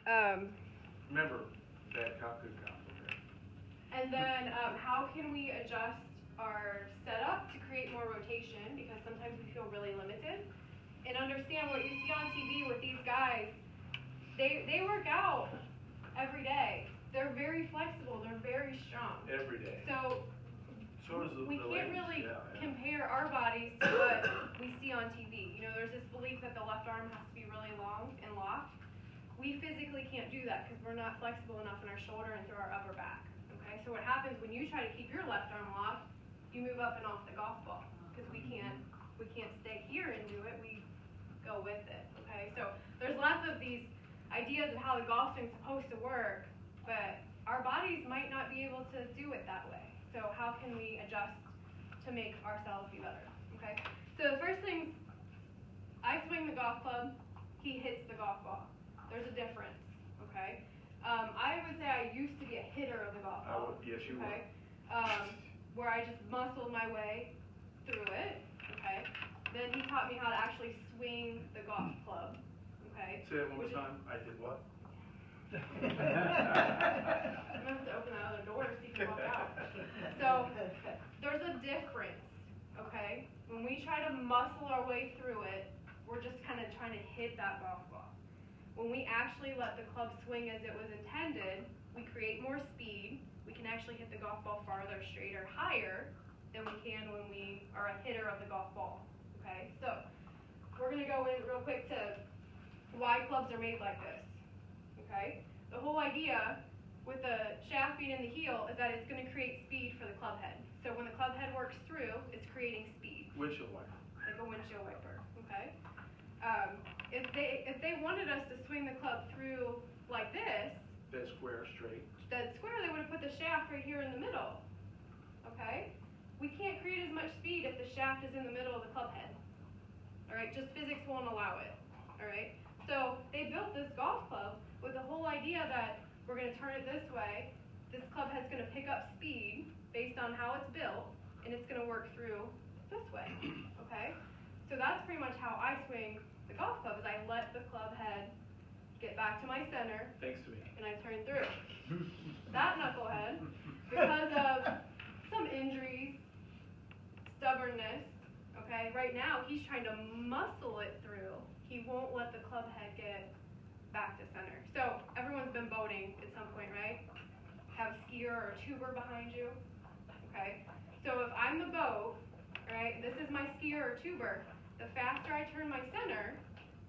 Remember, bad cop, good cop, okay? And then how can we adjust our setup to create more rotation, because sometimes we feel really limited. And understand what you see on TV with these guys, they work out every day. They're very flexible, they're very strong. Every day. So So does we the can't ladies, really yeah. compare our bodies to what we see on TV. You know, there's this belief that the left arm has to be really long and locked. We physically can't do that because we're not flexible enough in our shoulder and through our upper back. Okay, so what happens when you try to keep your left arm locked, you move up and off the golf ball because we can't stay here and do it. We go with it. Okay, so there's lots of these ideas of how the golf swing's supposed to work, but our bodies might not be able to do it that way. So how can we adjust to make ourselves be better? Okay. So the first thing, I swing the golf club, he hits the golf ball. There's a difference. Okay. I would say I used to be a hitter of the golf ball. Yes, you okay? were. Where I just muscled my way through it. Okay. Then he taught me how to actually swing the golf club. Okay. Say that one more time. I did what? I'm gonna have to open that other door so you can walk out. So there's a difference, okay? When we try to muscle our way through it, we're just kind of trying to hit that golf ball. When we actually let the club swing as it was intended, we create more speed. We can actually hit the golf ball farther, straighter, higher than we can when we are a hitter of the golf ball, okay? So we're gonna go in real quick to why clubs are made like this. Okay? The whole idea with the shaft being in the heel is that it's going to create speed for the club head. So when the club head works through, it's creating speed. Windshield wiper. Like a windshield wiper. Okay? If they wanted us to swing the club through like this, Dead square, straight. they would have put the shaft right here in the middle. Okay? We can't create as much speed if the shaft is in the middle of the club head. Alright? Just physics won't allow it. Alright? So they built this golf club with the whole idea that we're going to turn it this way, this club head's going to pick up speed based on how it's built, and it's going to work through this way, okay? So that's pretty much how I swing the golf club, is I let the club head get back to my center, Thanks to me. and I turn through. That knucklehead, because of some injuries, stubbornness, okay, right now he's trying to muscle it through. He won't let the club head get back to center. So everyone's been boating at some point, right? Have a skier or a tuber behind you. Okay? So if I'm the boat, right, this is my skier or tuber, the faster I turn my center,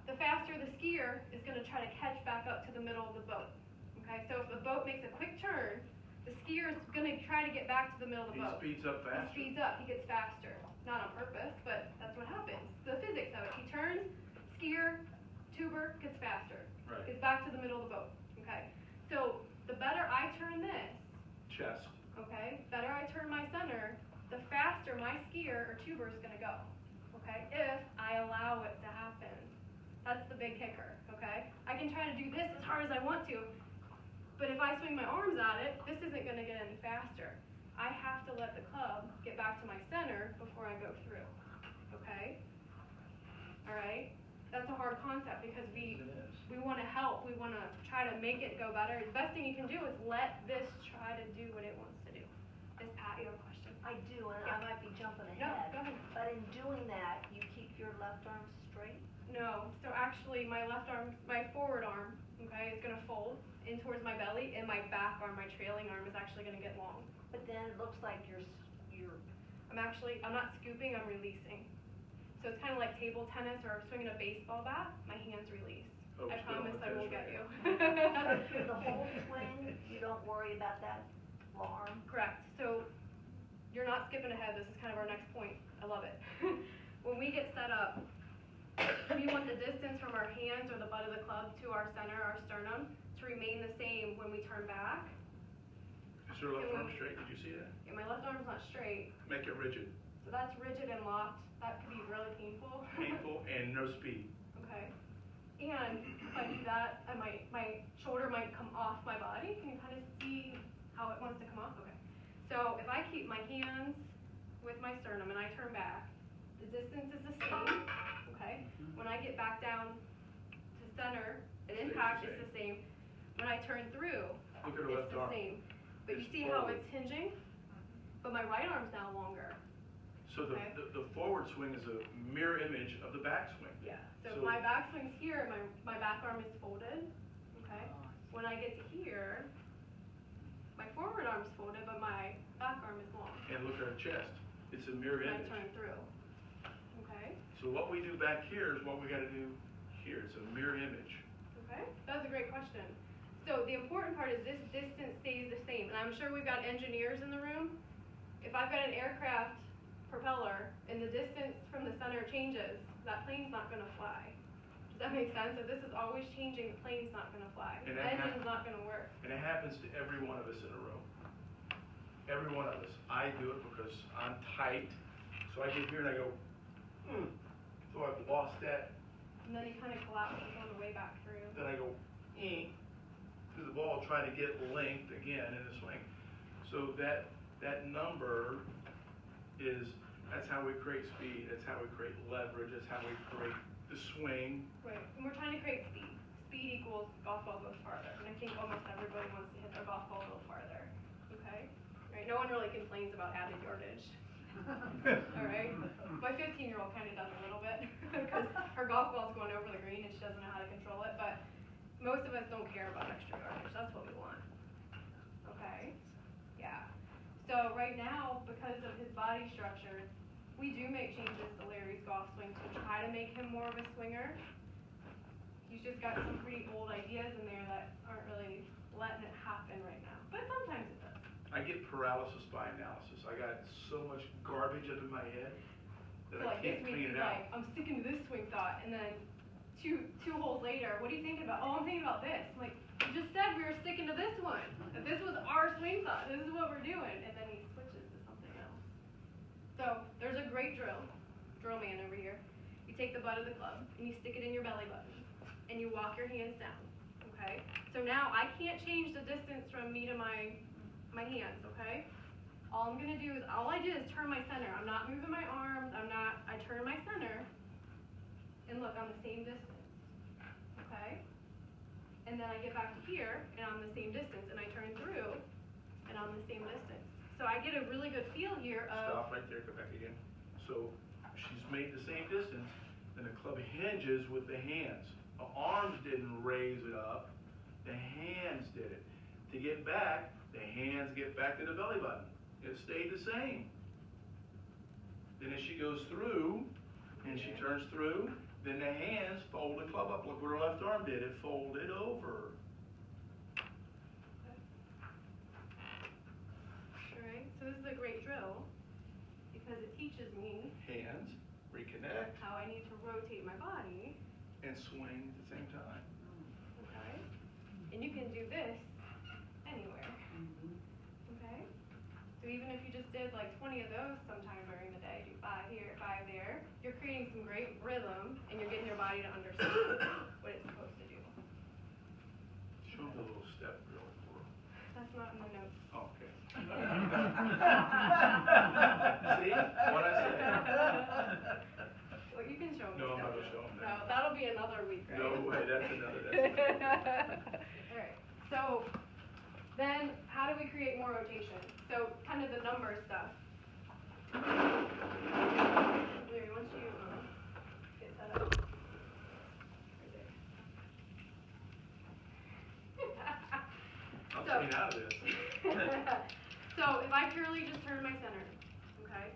the faster the skier is going to try to catch back up to the middle of the boat. Okay? So if the boat makes a quick turn, the skier is going to try to get back to the middle of the boat. He speeds up faster. He speeds up. He gets faster. Not on purpose, but that's what happens. The physics of it. He turns, skier, tuber, gets faster. Right. Gets back to the middle of the boat. Okay? So the better I turn this, Chest. okay, better I turn my center, the faster my skier or tuber is going to go. Okay? If I allow it to happen. That's the big kicker. Okay? I can try to do this as hard as I want to, but if I swing my arms at it, this isn't going to get any faster. I have to let the club get back to my center before I go through. Okay? Alright? That's a hard concept because we want to help. We want to try to make it go better. The best thing you can do is let this try to do what it wants to do. Is Pat, you have a question? I do, and Yeah. I might be jumping No, ahead. go ahead. But in doing that, you keep your left arm straight? No. So actually my left arm, my forward arm, okay, is going to fold in towards my belly, and my back arm, my trailing arm, is actually going to get long. But then it looks like you're I'm not scooping, I'm releasing. So it's kind of like table tennis or swinging a baseball bat, my hands release. Oh, I promise I won't get you. so through the whole swing, you don't worry about that arm? Correct. So you're not skipping ahead. This is kind of our next point. I love it. When we get set up, we want the distance from our hands or the butt of the club to our center, our sternum, to remain the same when we turn back. Is your left arm straight? Did you see that? And my left arm's not straight. Make it rigid. So that's rigid and locked. That could be really painful. Painful and no speed. Okay. And if I do that, my shoulder might come off my body. Can you kind of see how it wants to come off? Okay. So if I keep my hands with my sternum and I turn back, the distance is the same. Okay. When I get back down to center, at impact, it's the same. when I turn through, Look at her it's left the arm. same. But you It's see how forward. it's hinging? But my right arm's now longer. So the, Okay. the forward swing is a mirror image of the back swing. Yeah. So, So- my back swing's here, my back arm is folded, okay? When I get to here, my forward arm's folded, but my back arm is long. And look at her chest. It's a mirror When I image. turn through, okay? So what we do back here is what we gotta do here. It's a mirror image. Okay, that's a great question. So the important part is this distance stays the same, and I'm sure we've got engineers in the room. If I've got an aircraft propeller and the distance from the center changes, that plane's not gonna fly. Does that make sense? If this is always changing, the plane's not gonna fly. And The that engine's not gonna work. And it happens to every one of us in a room. Every one of us. I do it because I'm tight. So I get here and I go, so I've lost that. And then he kind of collapses on the way back through. Then I go, through the ball, trying to get length again in the swing. So that number is, that's how we create speed, that's how we create leverage, that's how we create the swing. Right, and we're trying to create speed. Speed equals golf ball goes farther, and I think almost everybody wants to hit their golf ball a little farther, okay? Right, no one really complains about added yardage. All right, my 15-year-old kind of does a little bit, because her golf ball's going over the green and she doesn't know how to control it, but most of us don't care about extra yardage, that's what we want. Okay, yeah. So right now, because of his body structure, we do make changes to Larry's golf swing to try to make him more of a swinger. He's just got some pretty old ideas in there that aren't really letting it happen right now, but sometimes it does. I get paralysis by analysis. I got so much garbage under my head that So I like this can't week, clean he's it out. like, I'm sticking to this swing thought, and then two holes later, what are you thinking about? Oh, I'm thinking about this. I'm like, you just said we were sticking to this one. That this was our swing thought. This is what we're doing, and then he switches to something else. So there's a great drill man over here. You take the butt of the club and you stick it in your belly button, and you walk your hands down. Okay. So now I can't change the distance from me to my hands. Okay. All I'm gonna do is, all I did is turn my center. I'm not moving my arms, I turn my center, and look, I'm the same distance, okay? And then I get back to here, and I'm the same distance, and I turn through, and I'm the same distance. So I get a really good feel here of, Stop right there, go back again. So she's made the same distance, and the club hinges with the hands. The arms didn't raise it up, the hands did it. To get back, the hands get back to the belly button. It stayed the same. Then as she goes through, and she turns through, then the hands fold the club up. Look what her left arm did, it folded over. alright, so this is a great drill, because it teaches me Hands, reconnect, how I need to rotate my body, and swing at the same time. okay? And you can do this anywhere, okay? So even if you just did like 20 of those sometime during the day, do 5 here, 5 there, you're creating some great rhythm, and you're getting your body to understand what it's supposed to do. Show them the little step drill for her. That's not in the notes. Oh, okay. See, what I said? Well, you can show me No, I'm not stuff. gonna show 'em No, that. that'll be another week, right? No way, that's another. Alright, so then how do we create more rotation? So kind of the number stuff. Larry, once you get set up. Right there. I'm So- staying out of this. So if I purely just turn my center, okay,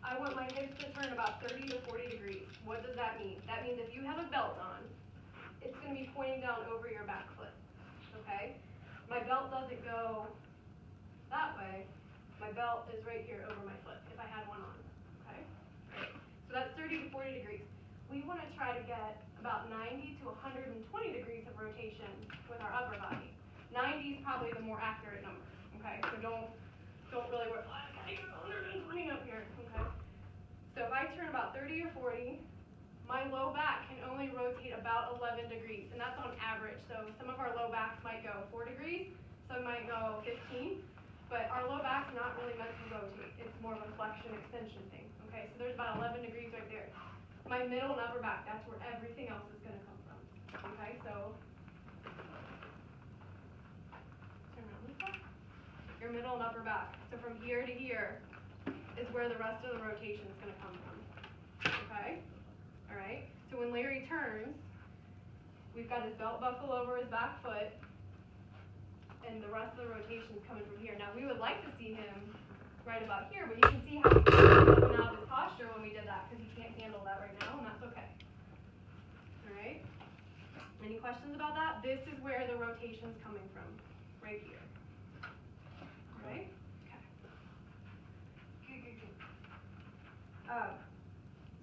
I want my hips to turn about 30 to 40 degrees. What does that mean? That means if you have a belt on, it's going to be pointing down over your back foot, okay? My belt doesn't go that way. My belt is right here over my foot if I had one on, okay? Great. So that's 30 to 40 degrees. We want to try to get about 90 to 120 degrees of rotation with our upper body. 90 is probably the more accurate number, okay? So don't really worry, I gotta get 120 up here, okay? So if I turn about 30 or 40, my low back can only rotate about 11 degrees, and that's on average. So some of our low backs might go 4 degrees, some might go 15, but our low back's not really meant to rotate. It's more of a flexion extension thing, okay? So there's about 11 degrees right there. My middle and upper back, that's where everything else is gonna come from, okay? So your middle and upper back. So from here to here is where the rest of the rotation is gonna come from, okay? All right, so when Larry turns, we've got his belt buckle over his back foot, and the rest of the rotation is coming from here. Now, we would like to see him right about here, but you can see how he was up and out of his posture when we did that, because he can't handle that right now, and that's okay. All right? Any questions about that? This is where the rotation's coming from, right here. All right? Okay. Good.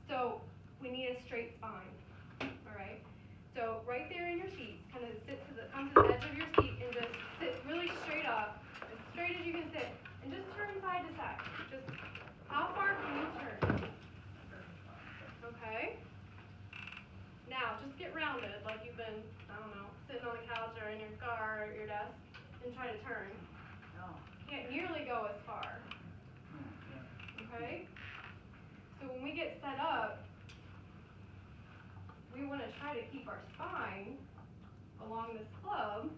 So, we need a straight spine, all right? So, right there in your seat, kind of come to the edge of your seat and just sit really straight up, as straight as you can sit, and just turn side to side. Just, how far can you turn? Okay? Now, just get rounded, like you've been, I don't know, sitting on the couch or in your car or your desk, and try to turn. Can't nearly go as far. Okay? So when we get set up, we want to try to keep our spine along this club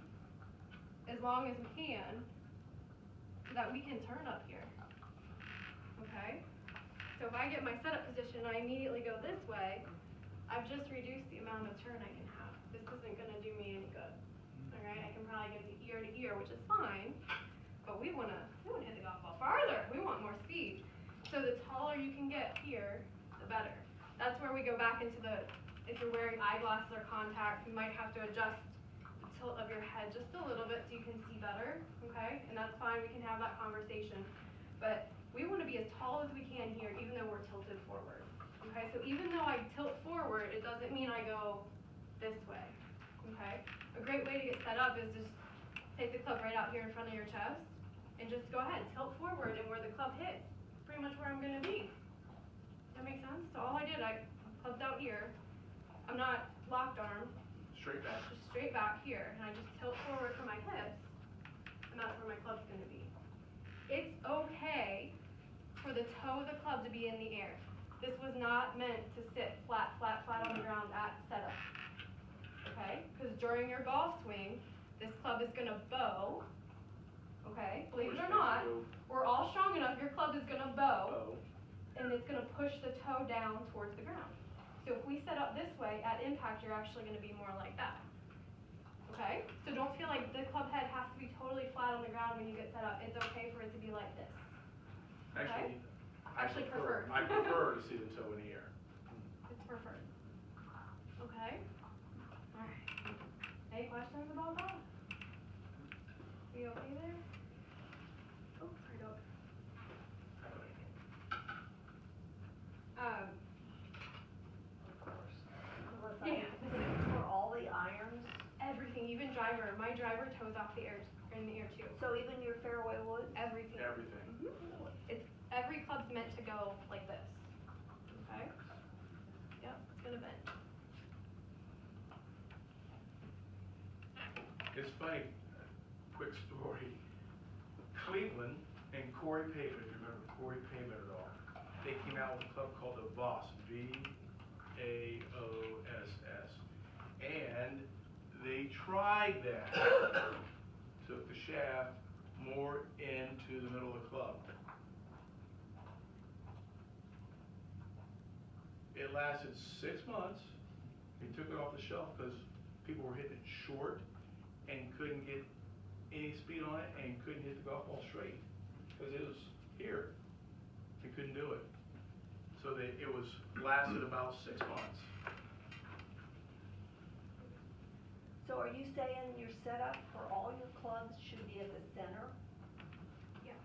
as long as we can, so that we can turn up here. Okay? So if I get my setup position and I immediately go this way, I've just reduced the amount of turn I can have. This isn't going to do me any good. Alright? I can probably get the ear to ear, which is fine, but we want to hit the golf ball farther. We want more speed. So the taller you can get here, the better. That's where we go back into the, if you're wearing eyeglasses or contacts, you might have to adjust the tilt of your head just a little bit so you can see better, okay? And that's fine, we can have that conversation. But we want to be as tall as we can here, even though we're tilted forward. Okay, so even though I tilt forward, it doesn't mean I go this way, okay? A great way to get set up is just take the club right out here in front of your chest, and just go ahead, tilt forward, and where the club hits, pretty much where I'm gonna be. That makes sense? So all I did, I clubbed out here, I'm not locked arm, Straight back. just straight back here, and I just tilt forward for my hips, and that's where my club's gonna be. It's okay for the toe of the club to be in the air. This was not meant to sit flat on the ground at setup, okay? Because during your golf swing, this club is gonna bow, okay? Believe it or not, we're all strong enough, your club is gonna bow, and it's gonna push the toe down towards the ground. So if we set up this way, at impact, you're actually gonna be more like that, okay? So don't feel like the club head has to be totally flat on the ground when you get set up. It's okay for it to be like this. Actually, Preferred. I prefer to see the toe in the air. It's preferred. Okay? Alright. Any questions about that? We okay there? Oh, sorry, dog. Yeah. For all the irons, Everything, even driver. My driver toes off the air, in the air too. so even your fairway wood? Everything. Everything. It's, every club's meant to go like this. Okay? Yep, it's gonna bend. It's funny, quick story. Cleveland and Corey Pavement, if you remember Corey Pavement at all, they came out with a club called the Voss, V-A-O-S-S. And they tried that, took the shaft more into the middle of the club. It lasted 6 months. They took it off the shelf because people were hitting it short and couldn't get any speed on it and couldn't hit the golf ball straight because it was here. They couldn't do it. So it was lasted about 6 months. So are you saying your setup for all your clubs should be at the center? Yes.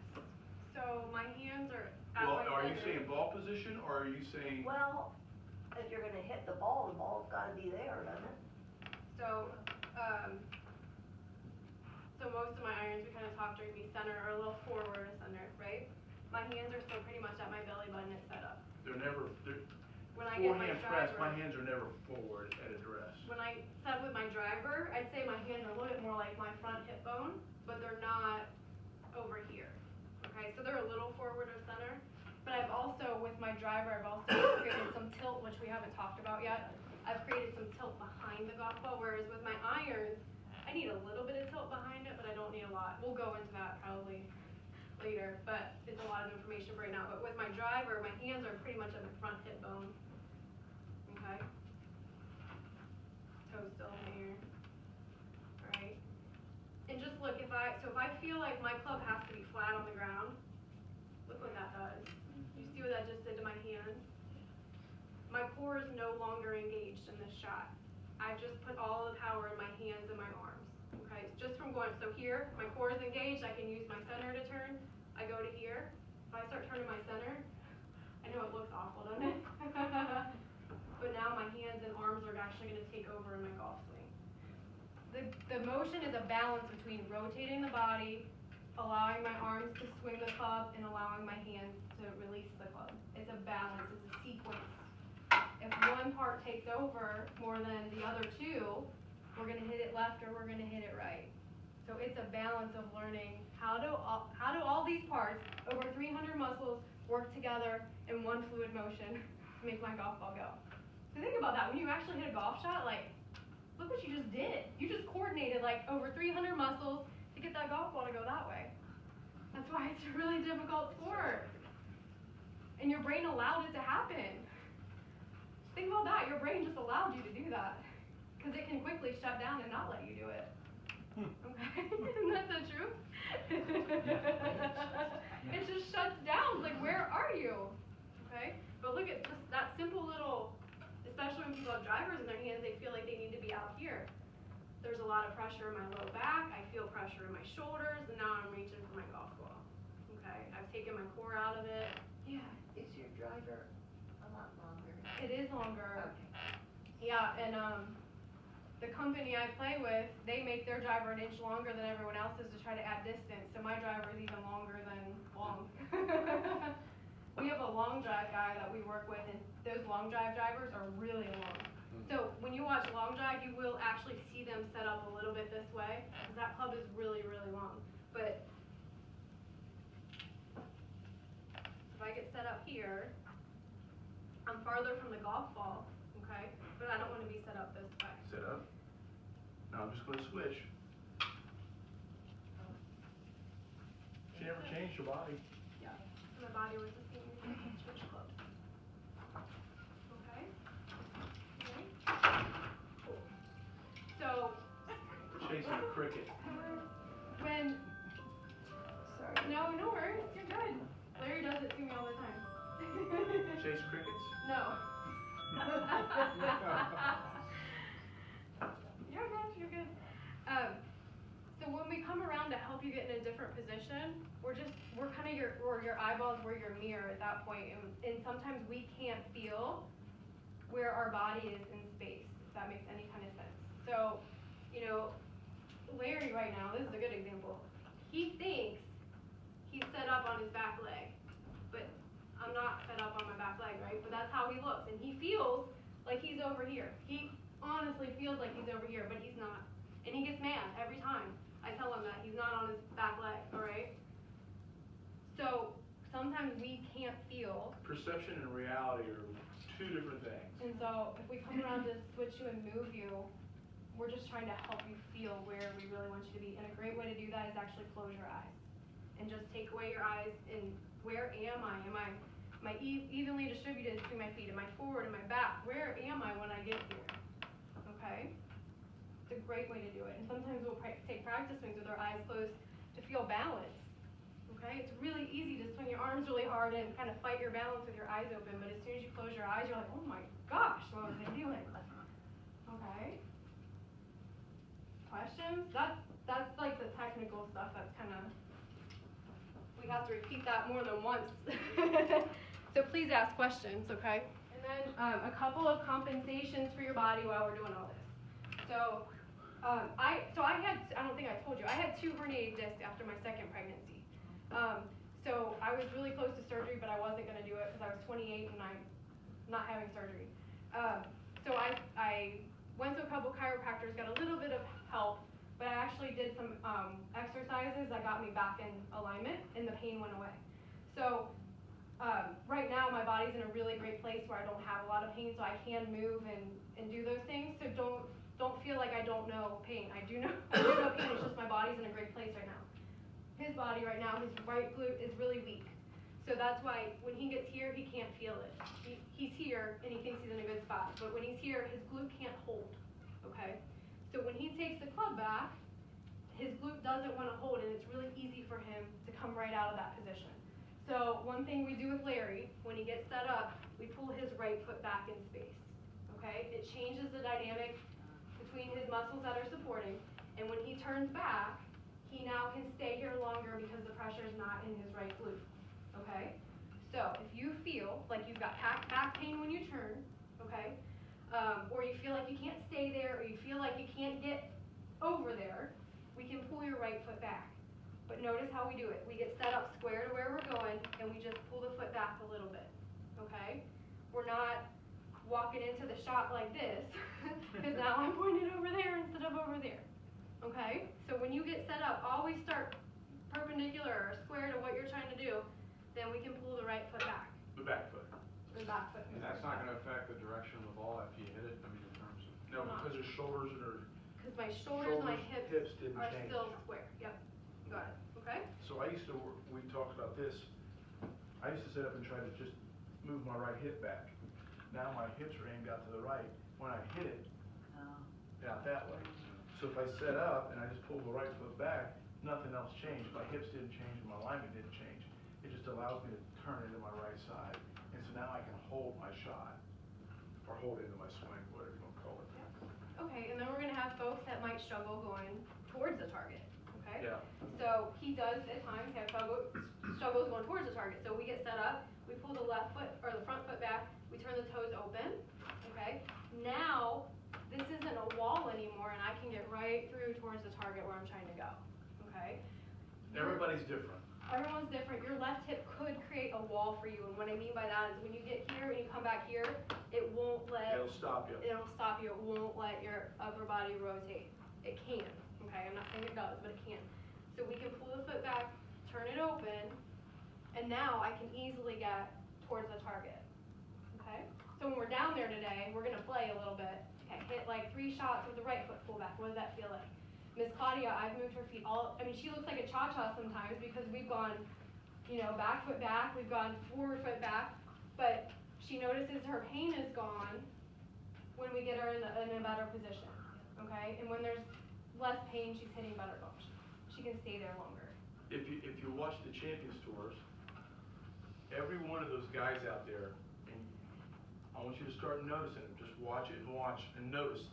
So my hands are at Well, my are you center. saying ball position or are you saying? Well, if you're gonna hit the ball's gotta be there, doesn't it? So, so most of my irons, we kind of talked, are gonna be center or a little forward of center, right? My hands are still pretty much at my belly button at setup. They're never, When I get my forehand press, driver, my hands are never forward at address. when I set with my driver, I'd say my hands are a little bit more like my front hip bone, but they're not over here. Okay, so they're a little forward of center. But I've also, with my driver, I've also created some tilt, which we haven't talked about yet. I've created some tilt behind the golf ball, whereas with my irons, I need a little bit of tilt behind it, but I don't need a lot. We'll go into that probably later, but it's a lot of information for right now. But with my driver, my hands are pretty much at my front hip bone. Okay? Toes still in the air. Alright? And just look, if I feel like my club has to be flat on the ground, look what that does. You see what that just did to my hand? My core is no longer engaged in this shot. I've just put all the power in my hands and my arms. Okay, just from going, so here, my core is engaged, I can use my center to turn. I go to here. If I start turning my center, I know it looks awful, doesn't it? But now my hands and arms are actually going to take over in my golf swing. The motion is a balance between rotating the body, allowing my arms to swing the club, and allowing my hands to release the club. It's a balance, it's a sequence. If one part takes over more than the other two, we're gonna hit it left or we're gonna hit it right. So it's a balance of learning how do all these parts, over 300 muscles, work together in one fluid motion to make my golf ball go. So think about that, when you actually hit a golf shot, like, look what you just did. You just coordinated like over 300 muscles to get that golf ball to go that way. That's why it's a really difficult sport. And your brain allowed it to happen. Think about that, your brain just allowed you to do that. Because it can quickly shut down and not let you do it. Okay, isn't that the truth? It just shuts down, it's like, where are you? Okay, but look at just that simple little, especially when people have drivers in their hands, they feel like they need to be out here. There's a lot of pressure in my low back, I feel pressure in my shoulders, and now I'm reaching for my golf ball. Okay, I've taken my core out of it. Yeah. Is your driver a lot longer? It is longer. Okay. Yeah, and the company I play with, they make their driver an inch longer than everyone else's to try to add distance, so my driver is even longer than long. We have a long drive guy that we work with, and those long drive drivers are really long. So when you watch long drive, you will actually see them set up a little bit this way, because that club is really, really long. But if I get set up here, I'm farther from the golf ball, okay? But I don't want to be set up this way. Set up. Now I'm just gonna switch. She never changed her body. Yeah. My body was the same. Switch clubs. Okay? Okay? Cool. So, Chasing a cricket. when, sorry, no worries, you're good. Larry does it to me all the time. Chase crickets? No. You're good. So when we come around to help you get in a different position, we're kind of your eyeballs, we're your mirror at that point, and sometimes we can't feel where our body is in space, if that makes any kind of sense. So, you know, Larry right now, this is a good example. He thinks he's set up on his back leg, but I'm not set up on my back leg, right? But that's how he looks, and he feels like he's over here. He honestly feels like he's over here, but he's not. And he gets mad every time I tell him that he's not on his back leg, alright? So, sometimes we can't feel. Perception and reality are two different things. And so, if we come around to switch you and move you, we're just trying to help you feel where we really want you to be. And a great way to do that is actually close your eyes. And just take away your eyes and where am I? Am I evenly distributed between my feet? Am I forward? Am I back? Where am I when I get here? Okay? It's a great way to do it. And sometimes we'll take practice swings with our eyes closed to feel balance. Okay? It's really easy to swing your arms really hard and kind of fight your balance with your eyes open, but as soon as you close your eyes, you're like, oh my gosh, what was I doing? Okay? Questions? That's like the technical stuff that's kind of, we have to repeat that more than once. So please ask questions, okay? And then a couple of compensations for your body while we're doing all this. So I don't think I told you, I had 2 herniated discs after my second pregnancy. So I was really close to surgery, but I wasn't going to do it because I was 28 and I'm not having surgery. So I went to a couple chiropractors, got a little bit of help, but I actually did some exercises that got me back in alignment and the pain went away. So right now my body's in a really great place where I don't have a lot of pain, so I can move and do those things. So don't feel like I don't know pain. I do know pain, it's just my body's in a great place right now. his body right now, his right glute is really weak. So that's why when he gets here, he can't feel it. He's here and he thinks he's in a good spot, but when he's here, his glute can't hold, okay? So when he takes the club back, his glute doesn't want to hold, and it's really easy for him to come right out of that position. So one thing we do with Larry, when he gets set up, we pull his right foot back in space, okay? It changes the dynamic between his muscles that are supporting, and when he turns back, he now can stay here longer because the pressure is not in his right glute, okay? So if you feel like you've got back pain when you turn, okay, or you feel like you can't stay there, or you feel like you can't get over there, we can pull your right foot back. But notice how we do it. We get set up square to where we're going, and we just pull the foot back a little bit, okay? We're not walking into the shot like this, because now I'm pointed over there instead of over there, okay? So when you get set up, always start perpendicular or square to what you're trying to do, then we can pull the right foot back. The back foot. The back foot. And that's not gonna affect the direction of the ball after you hit it, I mean, in terms of. No, because his shoulders and her Because my shoulders and my hips didn't are change. still square, yep, got it, okay? So I used to, we talked about this, I used to sit up and try to just move my right hip back. Now my hips are aimed out to the right. When I hit it, out that way. So if I set up and I just pull the right foot back, nothing else changed. My hips didn't change and my alignment didn't change. It just allows me to turn into my right side. And so now I can hold my shot, or hold into my swing, whatever you want to call it. Okay, and then we're gonna have folks that might struggle going towards the target, okay? Yeah. So he does at times have struggles going towards the target. So we get set up, we pull the left foot or the front foot back, we turn the toes open, okay? Now, this isn't a wall anymore, and I can get right through towards the target where I'm trying to go, okay? Everybody's different. Everyone's different. Your left hip could create a wall for you, and what I mean by that is when you get here and you come back here, it won't let. It'll stop you. It'll stop you. It won't let your upper body rotate. It can. Okay, I'm not saying it does, but it can. So we can pull the foot back, turn it open, and now I can easily get towards the target. Okay. So when we're down there today, we're gonna play a little bit. Okay, hit like 3 shots with the right foot pull back. What does that feel like? Miss Claudia, I've moved her feet she looks like a cha-cha sometimes because we've gone, back foot back, we've gone forward foot back, but she notices her pain is gone when we get her in a better position, okay? And when there's less pain, she's hitting better balls. She can stay there longer. If you watch the Champions Tours, every one of those guys out there, and I want you to start noticing them, just watch it and notice,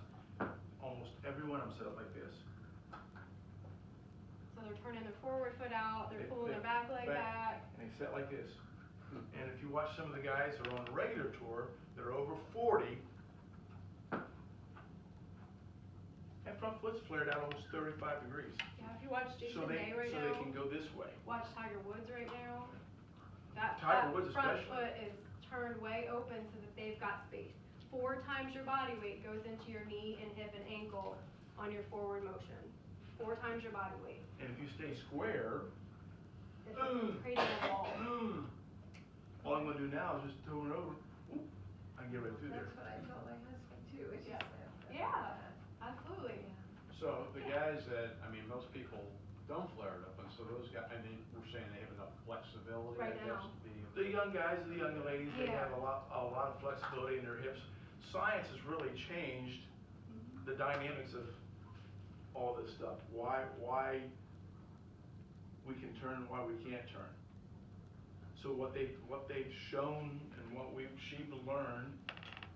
almost every one of them set up like this. So they're turning their forward foot out, they're They- pulling they their back leg back. And they sit like this. And if you watch some of the guys that are on the regular tour, that are over 40, that front foot's flared out almost 35 degrees. Yeah, if you watch Jason So they Day can go this way. watch Tiger Woods right now, that Woods front especially. foot is turned way open so that they've got space. 4 times your body weight goes into your knee and hip and ankle on your forward motion. 4 times your body weight. And if you stay square, It's creating a wall. all I'm gonna do now is just throw it over. Oop, I can get right through there. That's what I told my husband too, it's Yeah. just. Yeah, absolutely. So the guys that, most people don't flare it up, and so those guys, we're saying they have enough flexibility, I Right guess, now. to be. The young guys and the young ladies, they Yeah. have a lot of flexibility in their hips. Science has really changed the dynamics of all this stuff. Why we can turn, why we can't turn. So what they've shown and what she's learned.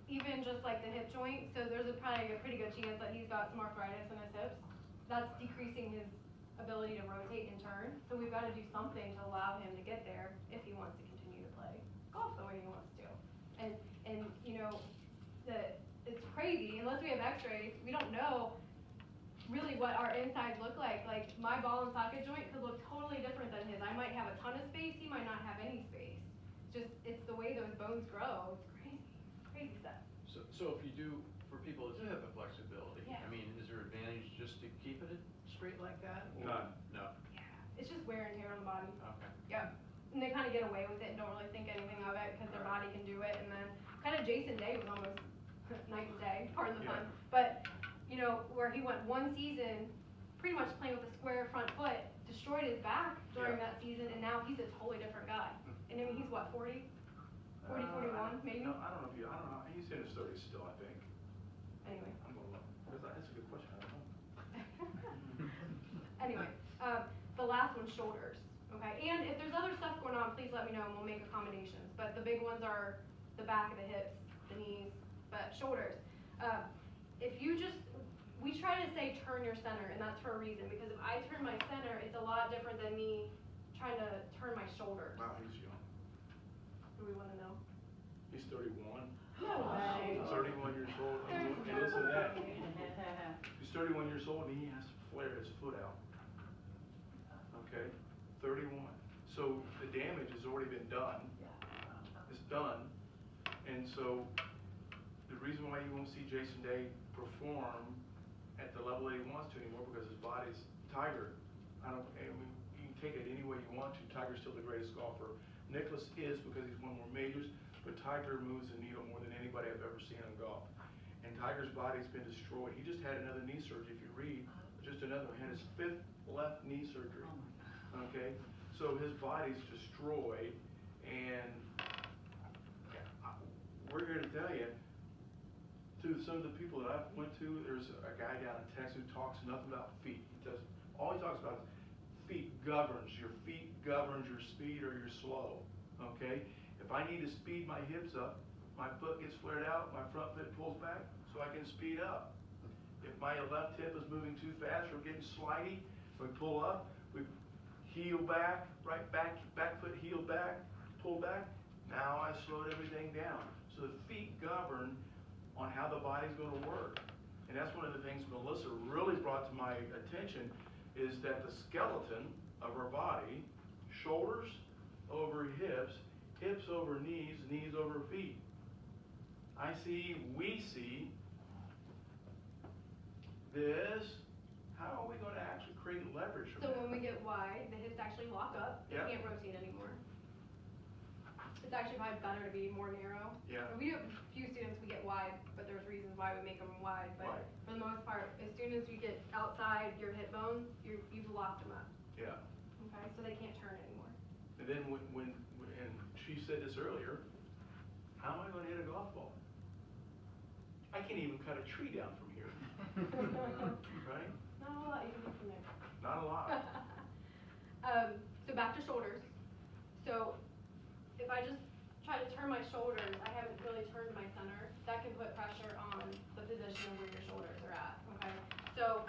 Even just like the hip joint, so there's probably a pretty good chance that he's got some arthritis in his hips. That's decreasing his ability to rotate and turn. So we've got to do something to allow him to get there if he wants to continue to play golf the way he wants to. And it's crazy, unless we have x-rays, we don't know really what our insides look like. Like my ball and socket joint could look totally different than his. I might have a ton of space, he might not have any space. It's the way those bones grow. It's crazy stuff. So if you do, for people that do have the flexibility, Yeah. is there advantage just to keep it straight like that? or- None. No, Yeah, it's just wear and tear on the body. okay. Yep. And they kind of get away with it and don't really think anything of it because their body can do it. And then kind of Jason Day was almost night and day, pardon the pun. Yeah. But, where he went one season pretty much playing with a square front foot destroyed his back during Yeah. that season, and now he's a totally different guy. And I mean, he's what, 40? 40, 41, maybe? No, I don't know, he's in his thirties still, I think. Anyway. I'm gonna look. That's a good question, I don't know. Anyway, the last one's shoulders, okay? And if there's other stuff going on, please let me know and we'll make accommodations. But the big ones are the back of the hips, the knees, but shoulders. If you just, we try to say turn your center, and that's for a reason, because if I turn my center, it's a lot different than me trying to turn my shoulders. Wow, he's young. Do we wanna know? He's 31. No way. 31 years old. And listen to that. He's 31 years old and he has to flare his foot out. Okay? 31. So the damage has already been done. It's done. And so the reason why you won't see Jason Day perform at the level that he wants to anymore, because his body's Tiger. I mean, you can take it any way you want to. Tiger's still the greatest golfer. Nicklaus is, because he's won more majors, but Tiger moves the needle more than anybody I've ever seen in golf. And Tiger's body's been destroyed. He just had another knee surgery. If you read, just another one. He had his 5th left knee surgery. Okay? So his body's destroyed, and we're here to tell you, to some of the people that I've went to, there's a guy down in Texas who talks nothing about feet. All he talks about is feet governs. Your feet governs your speed or your slow. Okay? If I need to speed my hips up, my foot gets flared out, my front foot pulls back, so I can speed up. If my left hip is moving too fast or getting slidey, we pull up, we heel back, right back foot heel back, pull back. Now I slowed everything down. So the feet govern on how the body's going to work. And that's one of the things Melissa really brought to my attention, is that the skeleton of our body, shoulders over hips, hips over knees, knees over feet. We see this. How are we going to actually create leverage from So that? when we get wide, the hips actually lock up, they Yeah. can't rotate anymore. It's actually probably better to be more narrow. Yeah. And we do have a few students we get wide, but there's reasons why we make them wide. But Right. for the most part, as soon as you get outside your hip bones, you've locked them up. Yeah. Okay, so they can't turn anymore. And then when and she said this earlier, how am I going to hit a golf ball? I can't even cut a tree down from here. Right? Not a lot you can do from there. Not a lot. So back to shoulders. So if I just try to turn my shoulders, I haven't really turned my center. That can put pressure on the position of where your shoulders are at, okay? So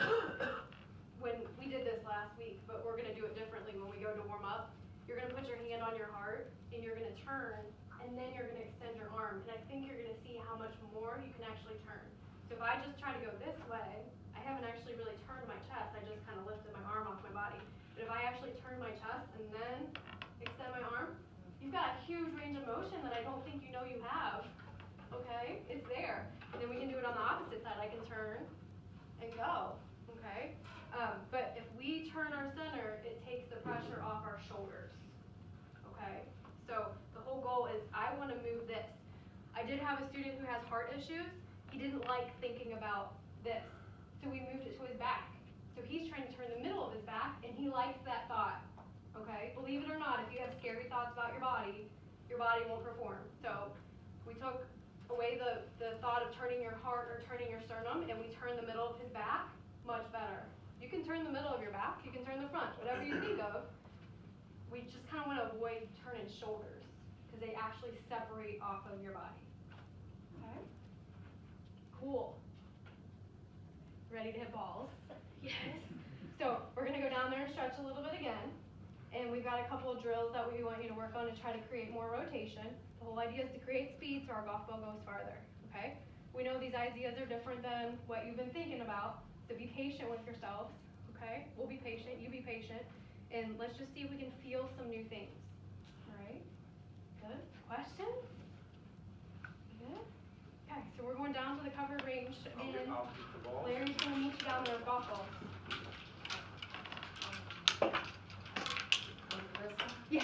when we did this last week, but we're gonna do it differently when we go to warm up, you're gonna put your hand on your heart and you're gonna turn, and then you're gonna extend your arm. And I think you're gonna see how much more you can actually turn. So if I just try to go this way, I haven't actually really turned my chest, I just kind of lifted my arm off my body. But if I actually turn my chest and then extend my arm, you've got a huge range of motion that I don't think you know you have, okay? It's there. And then we can do it on the opposite side. I can turn and go, okay? But if we turn our center, it takes the pressure off our shoulders, okay? So the whole goal is I want to move this. I did have a student who has heart issues. He didn't like thinking about this, so we moved it to his back. So he's trying to turn the middle of his back, and he likes that thought, okay? Believe it or not, if you have scary thoughts about your body won't perform. So we took away the thought of turning your heart or turning your sternum, and we turned the middle of his back, much better. You can turn the middle of your back, you can turn the front, whatever you think of. We just kind of want to avoid turning shoulders, because they actually separate off of your body. Okay? Cool. Ready to hit balls? Yes. So we're gonna go down there and stretch a little bit again. And we've got a couple of drills that we want you to work on to try to create more rotation. The whole idea is to create speed so our golf ball goes farther, okay? We know these ideas are different than what you've been thinking about, so be patient with yourselves, okay? We'll be patient, you be patient, and let's just see if we can feel some new things, all right? Good, questions? Good? Okay, so we're going down to the covered range again. I'll get the balls. Larry's gonna meet you down there with golf balls. Listen? Yeah.